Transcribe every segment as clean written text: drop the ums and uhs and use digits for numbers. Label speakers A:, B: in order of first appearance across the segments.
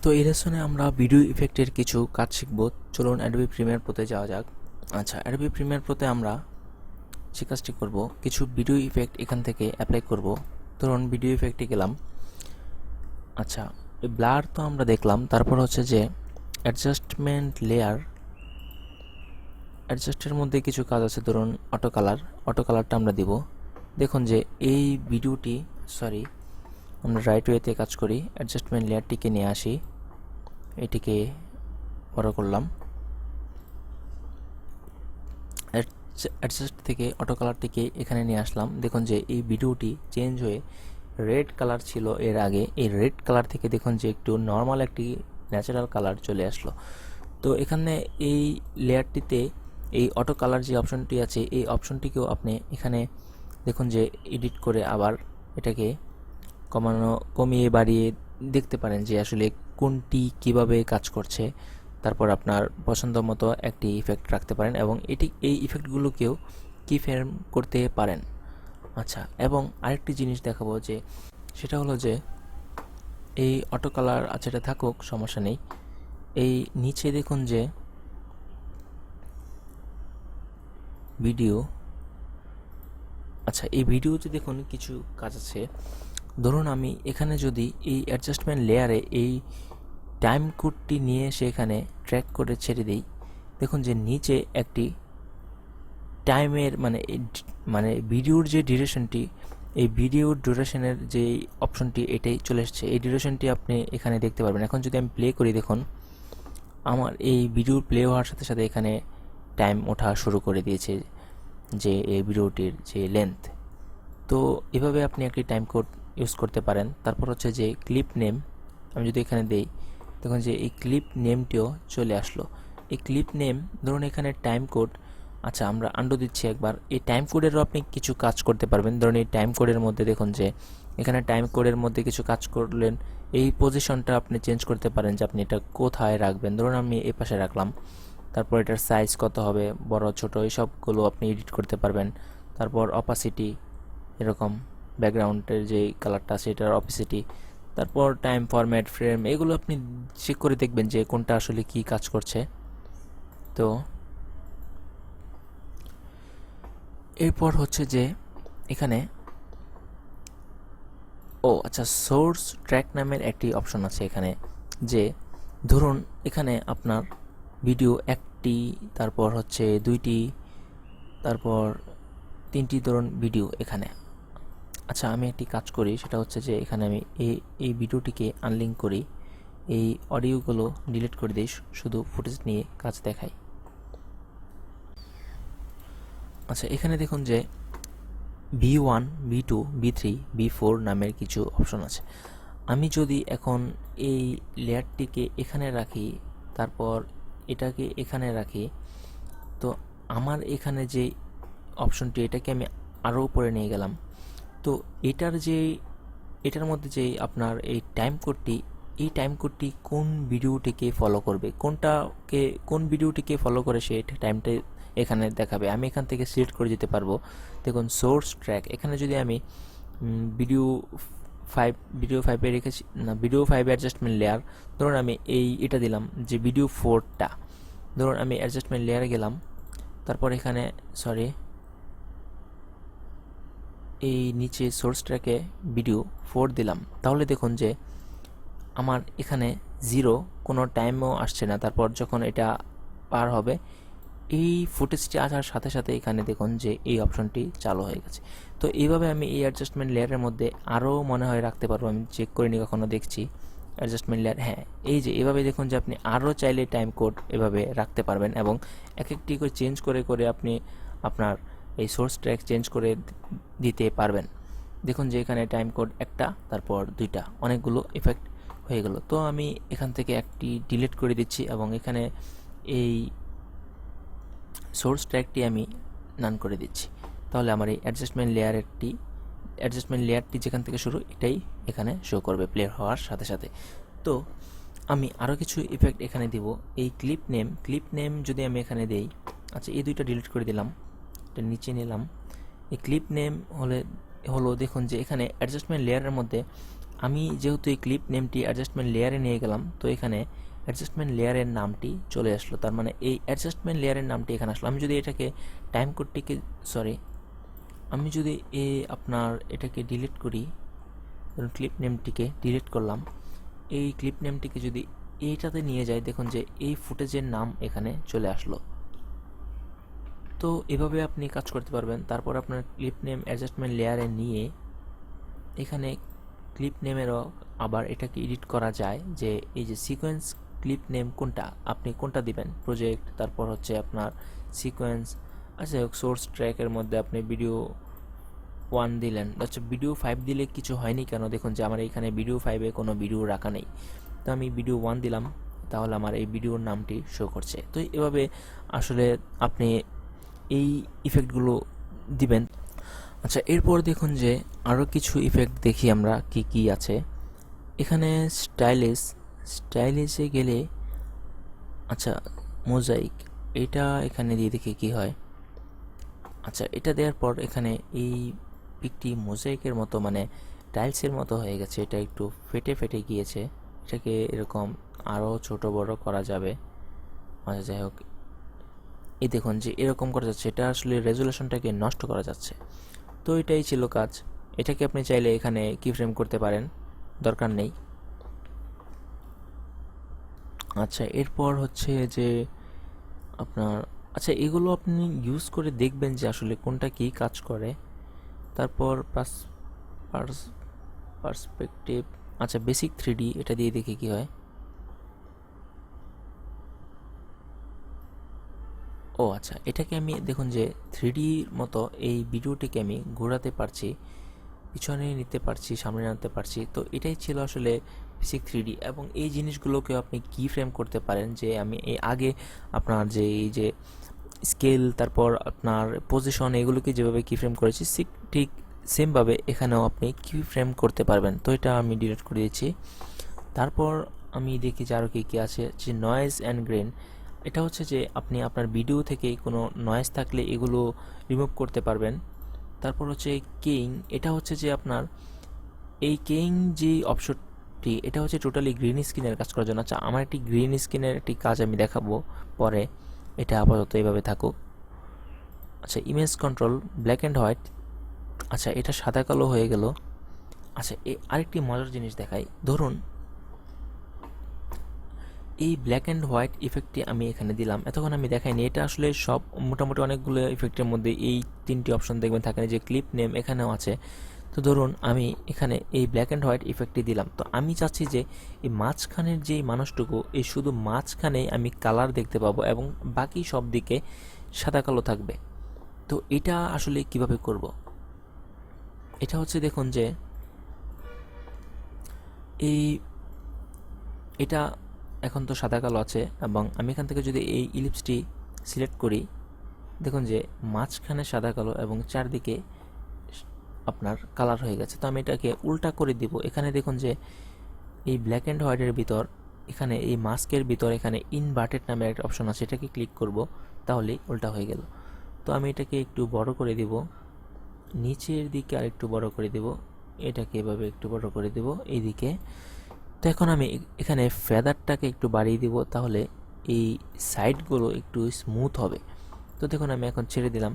A: তো এই লেসনে আমরা ভিডিও ইফেক্টের কিছু কাজ শিখব। চলুন অ্যাডোবি প্রিমিয়ার প্রোতে যাওয়া যাক। আচ্ছা, অ্যাডোবি প্রিমিয়ার প্রোতে আমরা যে কাজটি করব, কিছু ভিডিও ইফেক্ট এখান থেকে অ্যাপ্লাই করব। ধরুন ভিডিও ইফেক্টে গেলাম। আচ্ছা, এই ব্লার তো আমরা দেখলাম, তারপর হচ্ছে যে অ্যাডজাস্টমেন্ট লেয়ার, অ্যাডজাস্টের মধ্যে কিছু কাজ আছে। ধরুন অটো কালারটা আমরা দিব। দেখুন যে এই ভিডিওটি, আমরা রাইট ওয়েতে কাজ করি। অ্যাডজাস্টমেন্ট লেয়ারটিকে নিয়ে আসি, এটিকে বড় করলাম। অ্যাডজাস্ট থেকে অটো কালারটিকে এখানে নিয়ে আসলাম। দেখুন যে এই ভিডিওটি চেঞ্জ হয়ে রেড কালার ছিল এর আগে, এই রেড কালার থেকে দেখুন যে একটু নর্মাল একটি ন্যাচারাল কালার চলে আসলো। তো এখানে এই লেয়ারটিতে এই অটো কালার যে অপশনটি আছে, এই অপশনটিকেও আপনি এখানে দেখুন যে এডিট করে আবার এটাকে কমিয়ে বাড়িয়ে দেখতে পারেন যে আসলে কোনটি কিভাবে কাজ করছে। তারপর আপনার পছন্দ মতো একটি ইফেক্ট রাখতে পারেন এবং এই ইফেক্টগুলোকেও কি ফ্রেম করতে পারেন। আচ্ছা, এবং আরেকটি জিনিস দেখাবো, যে সেটা হলো যে এই অটো কালার আছে, এটা থাকুক, সমস্যা নেই। এই নিচে দেখুন যে ভিডিও, আচ্ছা এই ভিডিওতে দেখুন কিছু কাজ আছে। ধরুন আমি এখানে যদি এই অ্যাডজাস্টমেন্ট লেয়ারে এই টাইম কোডটি নিয়ে এসে এখানে ট্র্যাক করে ছেড়ে দিই, দেখুন যে নিচে একটি টাইমের মানে ভিডিওর যে ডিউরেশনটি, এই ভিডিওর ডিউরেশনের যে অপশনটি এটাই চলে এসেছে। এই ডিউরেশনটি আপনি এখানে দেখতে পারবেন। এখন যদি আমি প্লে করি, দেখুন আমার এই ভিডিও প্লে হওয়ার সাথে সাথে এখানে টাইম ওঠা শুরু করে দিয়েছে, যে এই ভিডিওটির যে লেন্থ। তো এভাবে আপনি একটি টাইম কোড ইউজ করতে পারেন। তারপর হচ্ছে যে ক্লিপ নেম, আমি যদি এখানে দেই, দেখুন যে এই ক্লিপ নেমটিও চলে আসলো। এই ক্লিপ নেম, ধরুন এখানে টাইম কোড, আচ্ছা আমরা আন্ডু দিচ্ছি একবার। এই টাইম কোডেরও আপনি কিছু কাজ করতে পারবেন। ধরুন এই টাইম কোডের মধ্যে দেখুন যে এখানে টাইম কোডের মধ্যে কিছু কাজ করলেন, এই পজিশনটা আপনি চেঞ্জ করতে পারেন যে আপনি এটা কোথায় রাখবেন। ধরুন আমি এই পাশে রাখলাম, তারপর এটার সাইজ কত হবে, বড় ছোট, এই সবগুলো আপনি এডিট করতে পারবেন। তারপর অপাসিটি, এরকম ব্যাকগ্রাউন্ডের যে কালারটা আছে এটার অপাসিটি, তারপর টাইম ফরম্যাট ফ্রেম, এগুলো আপনি চেক করে দেখবেন যে কোনটা আসলে কি কাজ করছে। তো এরপর হচ্ছে যে এখানে আচ্ছা, সোর্স ট্র্যাক নামের একটি অপশন আছে এখানে। যে ধরুন এখানে আপনার ভিডিও একটি, তারপর হচ্ছে দুইটি, তারপর তিনটি ধরুন ভিডিও এখানে। আচ্ছা, আমি একটি কাজ করি, সেটা হচ্ছে যে এখানে আমি এই ভিডিওটিকে আনলিঙ্ক করি, এই অডিওগুলো ডিলিট করে দিই, শুধু ফুটেজ নিয়ে কাজ দেখাই। আচ্ছা, এখানে দেখুন যে V1, V2, V3, V4 নামের কিছু অপশন আছে। আমি যদি এখন এই লেয়ারটিকে এখানে রাখি, তারপর এটাকে এখানে রাখি, তো আমার এখানে যে অপশনটি, এটাকে আমি আরও উপরে নিয়ে গেলাম। তো এটার মধ্যে যে আপনার এই টাইম কোডটি, এই টাইম কোডটি কোন ভিডিওটিকে ফলো করবে, কোন ভিডিওটিকে ফলো করে সে টাইমটা এখানে দেখাবে। আমি এখান থেকে সিলেক্ট করে দিতে পারবো। দেখুন সোর্স ট্র্যাক, এখানে যদি আমি ভিডিও ফাইভে রেখেছি না, ভিডিও 5 অ্যাডজাস্টমেন্ট লেয়ার, ধরুন আমি এটা দিলাম যে ভিডিও 4টা। ধরুন আমি অ্যাডজাস্টমেন্ট লেয়ারে গেলাম, তারপর এখানে এই নিচে সোর্স ট্র্যাকে ভিডিও 4 দিলাম। তাহলে দেখুন যে আমার এখানে 0, কোনো টাইমও আসছে না। তারপর যখন এটা পার হবে, এই ফুটেজটি আসার সাথে সাথে এখানে দেখুন যে এই অপশনটি চালু হয়ে গেছে। তো এইভাবে আমি এই অ্যাডজাস্টমেন্ট লেয়ারের মধ্যে আরও মনে হয় রাখতে পারবো। আমি চেক করিনি কখনো, দেখছি অ্যাডজাস্টমেন্ট লেয়ার, হ্যাঁ এই যে এভাবে দেখুন যে আপনি আরও চাইলে টাইম কোড এভাবে রাখতে পারবেন এবং এক একটি করে চেঞ্জ করে করে আপনি আপনার এই সোর্স ট্র্যাক চেঞ্জ করে দিতে পারবেন। দেখুন যে এখানে টাইম কোড একটা, তারপর দুইটা, অনেকগুলো ইফেক্ট হয়ে গেল। তো আমি এখান থেকে একটি ডিলিট করে দিচ্ছি এবং এখানে এই সোর্স ট্র্যাকটি আমি নান করে দিচ্ছি। তাহলে আমার এই অ্যাডজাস্টমেন্ট লেয়ারটি যেখান থেকে শুরু, এটাই এখানে শো করবে প্লে হওয়ার সাথে সাথে। তো আমি আরও কিছু ইফেক্ট এখানে দিব। এই ক্লিপ নেম যদি আমি এখানে দেই, আচ্ছা এই দুইটা ডিলিট করে দিলাম, এটা নিচে নিলাম। এই ক্লিপ নেম হলো দেখুন যে এখানে অ্যাডজাস্টমেন্ট লেয়ারের মধ্যে আমি যেহেতু এই ক্লিপ নেমটি অ্যাডজাস্টমেন্ট লেয়ারে নিয়ে গেলাম, তো এখানে অ্যাডজাস্টমেন্ট লেয়ারের নামটি চলে আসলো। তার মানে এই অ্যাডজাস্টমেন্ট লেয়ারের নামটি এখানে আসলো। আমি যদি এটাকে টাইম কোডটিকে আমি যদি আপনার এটাকে ডিলিট করি, ধরুন ক্লিপ নেমটিকে ডিলিট করলাম, এই ক্লিপ নেমটিকে যদি এইটাতে নিয়ে যাই, দেখুন যে এই ফুটেজের নাম এখানে চলে আসলো। তো এভাবে আপনি কাজ করতে পারবেন। তারপর আপনার ক্লিপ নেম অ্যাডজাস্টমেন্ট লেয়ারে নিয়ে এখানে ক্লিপ নেমেরও আবার এটাকে এডিট করা যায়, যে এই যে সিকোয়েন্স ক্লিপ নেম কোনটা, আপনি কোনটা দিবেন, প্রজেক্ট, তারপর হচ্ছে আপনার সিকোয়েন্স। আচ্ছা, সোর্স ট্র্যাকের মধ্যে আপনি ভিডিও 1 দিলেন, আচ্ছা ভিডিও 5 দিলে কিছু হয়নি কেন, দেখুন যে আমার এখানে ভিডিও 5-এ কোনো ভিডিও রাখা নেই। তো আমি ভিডিও 1 দিলাম, তাহলে আমার এই ভিডিওর নামটি শো করছে। তো এভাবে আসলে আপনি এই ইফেক্টগুলো দিবেন। আচ্ছা, এরপর দেখুন যে আরও কিছু ইফেক্ট দেখি আমরা কি কি আছে এখানে। স্টাইলিশে গেলে, আচ্ছা মোজাইক, এটা এখানে দিয়ে দেখি কি হয়। আচ্ছা, এটা দেওয়ার পর এখানে এই পিকটি মোজাইকের মতো, মানে টাইলসের মতো হয়ে গেছে, এটা একটু ফেটে ফেটে গিয়েছে। এটাকে এরকম আরও ছোট বড় করা যাবে। আচ্ছা যাই হোক, এই দেখুন যে এরকম করা যাচ্ছে, এটা আসলে রেজুলেশনটাকে নষ্ট করা যাচ্ছে। তো এটাই ছিল কাজ। এটাকে আপনি চাইলে এখানে কি ফ্রেম করতে পারেন, দরকার নেই। আচ্ছা, এরপর হচ্ছে যে আপনার, আচ্ছা এগুলো আপনি ইউজ করে দেখবেন যে আসলে কোনটা কি কাজ করে। তারপর পার্সপেক্টিভ, আচ্ছা বেসিক 3D, এটা দিয়ে দেখি কি হয়। ও আচ্ছা, এটাকে আমি দেখুন যে 3Dর মতো এই ভিডিওটিকে আমি ঘোরাতে পারছি, পিছনে নিতে পারছি, সামনে আনতে পারছি। তো এটাই ছিল আসলে বেসিক 3D। এবং এই জিনিসগুলোকে আপনি কি ফ্রেম করতে পারেন, যে আমি এই আগে আপনার যে এই যে স্কেল, তারপর আপনার পজিশন, এগুলোকে যেভাবে কি ফ্রেম করেছি ঠিক সেমভাবে এখানেও আপনি কি ফ্রেম করতে পারবেন। তো এটা আমি ডিলিট করে দিয়েছি। তারপর আমি দেখি যে আরও কী কী আছে, যে নয়েজ অ্যান্ড গ্রেন। এটা হচ্ছে যে আপনি আপনার ভিডিও থেকে কোনো নয়েজ থাকলে এগুলো রিমুভ করতে পারবেন। তারপর হচ্ছে কিং, এটা হচ্ছে যে আপনার এই কিং যে অপশনটি, এটা হচ্ছে টোটালি গ্রিন স্ক্রিনের কাজ করার জন্য। আচ্ছা, আমার একটি গ্রিন স্ক্রিনের একটি কাজ আমি দেখাবো পরে, এটা আপাতত এইভাবে থাকুক। আচ্ছা, image control, black and white, আচ্ছা এটা সাদা কালো হয়ে গেল। আচ্ছা, আরেকটি মজার জিনিস দেখাই, ধরুন এই ব্ল্যাক অ্যান্ড হোয়াইট ইফেক্টটি আমি এখানে দিলাম, এতক্ষণ আমি দেখাইনি। এটা আসলে সব মোটামুটি অনেকগুলো ইফেক্টের মধ্যে এই 3টি অপশন দেখবেন থাকে, যে ক্লিপ নেম এখানেও আছে। তো ধরুন আমি এখানে এই ব্ল্যাক অ্যান্ড হোয়াইট ইফেক্টটি দিলাম, তো আমি চাচ্ছি যে এই মাঝখানের যেই মানুষটুকু, এই শুধু মাঝখানে আমি কালার দেখতে পাবো এবং বাকি সব দিকে সাদা কালো থাকবে। তো এটা আসলে কিভাবে করব, এটা হচ্ছে দেখুন যে এই এটা এখন তো সাদা কালো আছে, এবং আমি এখান থেকে যদি এই ইলিপসটি সিলেক্ট করি, দেখুন যে মাঝখানে সাদা কালো এবং চারদিকে আপনার কালার হয়ে গেছে। তো আমি এটাকে উল্টা করে দিব। এখানে দেখুন যে এই ব্ল্যাক অ্যান্ড হোয়াইটের ভিতর, এখানে এই মাস্কের ভিতর এখানে ইনভার্টেড নামে একটা অপশন আছে, এটাকে ক্লিক করব, তাহলেই উল্টা হয়ে গেল। তো আমি এটাকে একটু বড় করে দিব, নিচের দিকে আর একটু বড় করে দেব, এটাকে এভাবে একটু বড় করে দেব এইদিকে। তো এখন আমি এখানে ফেদারটাকে একটু বাড়িয়ে দিব, তাহলে এই সাইডগুলো একটু স্মুথ হবে। তো দেখুন আমি এখন ছেড়ে দিলাম,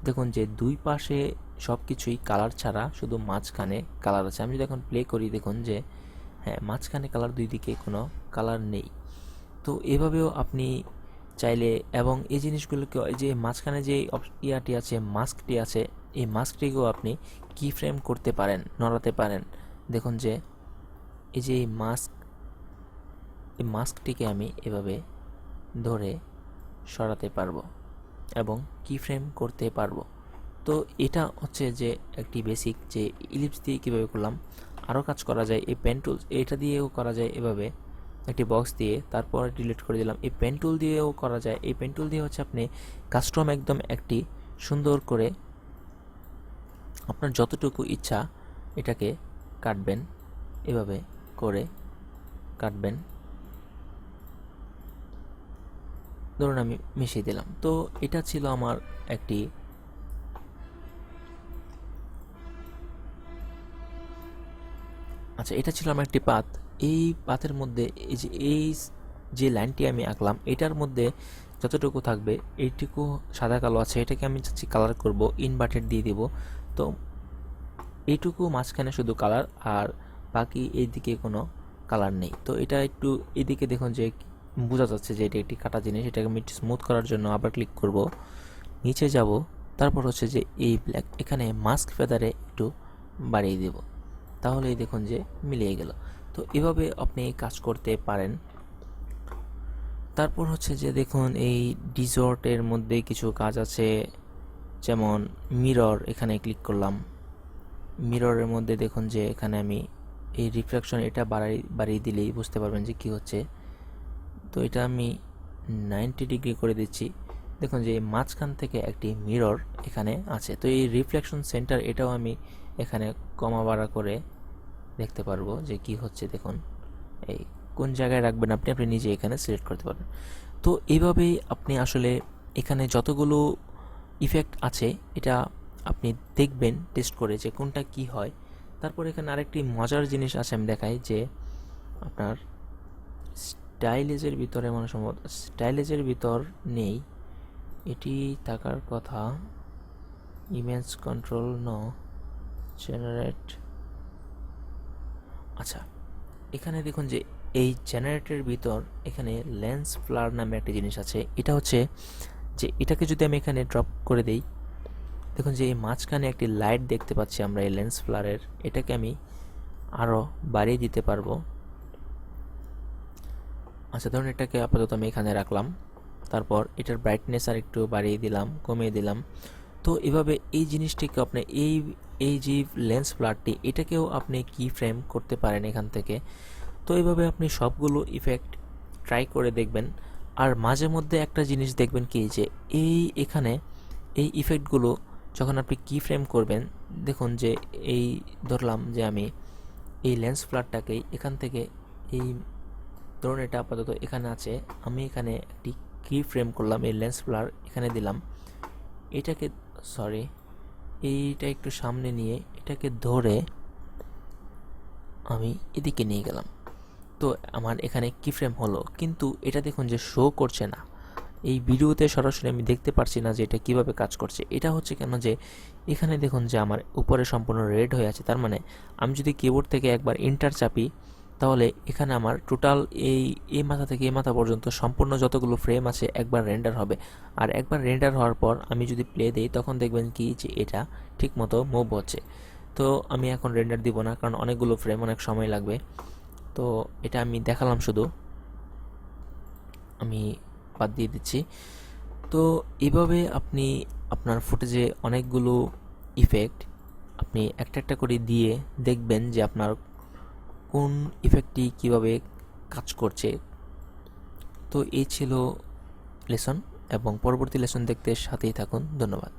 A: দেখুন যে দুই পাশে সব কিছুই কালার ছাড়া শুধু মাঝখানে কালার আছে। আমি যদি এখন প্লে করি, দেখুন যে হ্যাঁ, মাঝখানে কালার, দুই দিকে কোনো কালার নেই। তো এভাবেও আপনি চাইলে, এবং এই জিনিসগুলোকে, যে মাঝখানে যে ইয়াটি আছে, মাস্কটি আছে, এই মাস্কটিকেও আপনি কি ফ্রেম করতে পারেন, নড়াতে পারেন। দেখুন যে এই যে এই মাস্কটিকে আমি এভাবে ধরে সরাতে পারবো এবং কি ফ্রেম করতে পারবো। তো এটা হচ্ছে যে একটি বেসিক, যে ইলিপস দিয়ে কীভাবে করলাম। আরও কাজ করা যায় এই পেন টুলস, এটা দিয়েও করা যায় এভাবে একটি বক্স দিয়ে, তারপর ডিলিট করে দিলাম। এই পেন টুল দিয়েও করা যায়। এই পেন টুল দিয়ে হচ্ছে আপনি কাস্টম একদম একটি সুন্দর করে আপনার যতটুকু ইচ্ছা এটাকে কাটবেন, এভাবে করে কাটবেন। ধরুন আমি মিশিয়ে দিলাম। তো এটা ছিল আমার একটি আচ্ছা, এটা ছিল আমার একটি পাত। এই পাতের মধ্যে এই যে লাইনটি আমি আঁকলাম এটার মধ্যে যতটুকু থাকবে এইটুকু সাদা কালো আছে, এটাকে আমি চাচ্ছি কালার করব, ইনভার্টেড দিয়ে দিব। তো এইটুকু মাঝখানে শুধু কালার, আর বাকি এইদিকে কোনো কালার নেই। তো এটা একটু এদিকে দেখুন যে বোঝা যাচ্ছে যে এটা একটি কাটা জিনিস। এটাকে আমি একটু স্মুথ করার জন্য আবার ক্লিক করব, নিচে যাব, তারপর হচ্ছে যে এই ব্ল্যাক এখানে মাস্ক ফেদারে একটু বাড়িয়ে দেব, তাহলেই দেখুন যে মিলিয়ে গেল। তো এভাবে আপনি কাজ করতে পারেন। তারপর হচ্ছে যে দেখুন এই ডিজর্টের মধ্যে কিছু কাজ আছে, যেমন মিরর, এখানে ক্লিক করলাম। মিররের মধ্যে দেখুন যে এখানে আমি এই রিফ্লেকশন এটা বাড়িয়ে দিলেই বুঝতে পারবেন যে কি হচ্ছে। তো এটা আমি 90 ডিগ্রি করে দিচ্ছি। দেখুন যে এই মাঝখান থেকে একটি মিরর এখানে আছে। তো এই রিফ্লেকশন সেন্টার এটাও আমি এখানে কমা বাড়া করে দেখতে পারবো যে কি হচ্ছে। দেখুন এই কোন জায়গায় রাখবেন আপনি আপনি নিজে এখানে সিলেক্ট করতে পারবেন। তো এইভাবেই আপনি আসলে এখানে যতগুলো ইফেক্ট আছে এটা আপনি দেখবেন টেস্ট করে যে কোনটা কি হয়। তারপর এখানে আরেকটি মজার জিনিস আছে, আমি দেখাই যে আপনার স্টাইলেজের ভিতরে মনে সম্ভবত স্টাইলেজের ভিতর নেই, এটি থাকার কথা। Image control no generate. আচ্ছা, এখানে দেখুন যে এই জেনারেটরের ভিতর এখানে লেন্স ফ্লার নামে একটা জিনিস আছে। এটা হচ্ছে যে এটাকে যদি আমি এখানে ড্রপ করে দেই, দেখুন যে এই মাঝখানে একটি লাইট দেখতে পাচ্ছি আমরা এই লেন্স ফ্লারের, এটাকে আমি আরও বাড়িয়ে দিতে পারবো। আচ্ছা, ধরুন এটাকে আপাতত আমি এখানে রাখলাম, তারপর এটার ব্রাইটনেস আর একটু বাড়িয়ে দিলাম, কমিয়ে দিলাম। তো এভাবে এই জিনিসটিকে আপনি এই যে লেন্স ফ্লারটি এটাকেও আপনি কি ফ্রেম করতে পারেন এখান থেকে। তো এইভাবে আপনি সবগুলো ইফেক্ট ট্রাই করে দেখবেন। আর মাঝে মধ্যে একটা জিনিস দেখবেন কি, যে এখানে এই ইফেক্টগুলো যখন আপনি কি ফ্রেম করবেন, দেখুন যে এই ধরলাম যে আমি এই লেন্স ফ্লারটাকেই এখান থেকে এই ধরুন এটা আপাতত এখানে আছে, আমি এখানে একটি কি ফ্রেম করলাম, এই লেন্স ফ্লার এখানে দিলাম, এটাকে এইটা একটু সামনে নিয়ে এটাকে ধরে আমি এদিকে নিয়ে গেলাম। তো আমার এখানে কি ফ্রেম হলো, কিন্তু এটা দেখুন যে শো করছে না। এই ভিডিওতে সরাসরি আমি দেখতে পারছি না যে এটা কিভাবে কাজ করছে। এটা হচ্ছে কেন, যে এখানে দেখুন যে আমার উপরে সম্পূর্ণ রেড হয়ে আছে। তার মানে আমি যদি কিবোর্ড থেকে একবার এন্টার চাপি, তাহলে এখানে আমার টোটাল এই মাথা থেকে এই মাথা পর্যন্ত সম্পূর্ণ যতগুলো ফ্রেম আছে একবার রেন্ডার হবে। আর একবার রেন্ডার হওয়ার পর আমি যদি প্লে দিই, তখন দেখবেন কি যে এটা ঠিকমতো মুভ হচ্ছে। তো আমি এখন রেন্ডার দিব না, কারণ অনেকগুলো ফ্রেম, অনেক সময় লাগবে। তো এটা আমি দেখালাম শুধু, আমি বাদ দিয়ে দিচ্ছি। তো এভাবে আপনি আপনার ফুটেজে অনেকগুলো ইফেক্ট আপনি একটা একটা করে দিয়ে দেখবেন যে আপনার কোন ইফেক্টটি কিভাবে কাজ করছে। তো এই ছিল লেসন, এবং পরবর্তী লেসন দেখতে সাথেই থাকুন। ধন্যবাদ।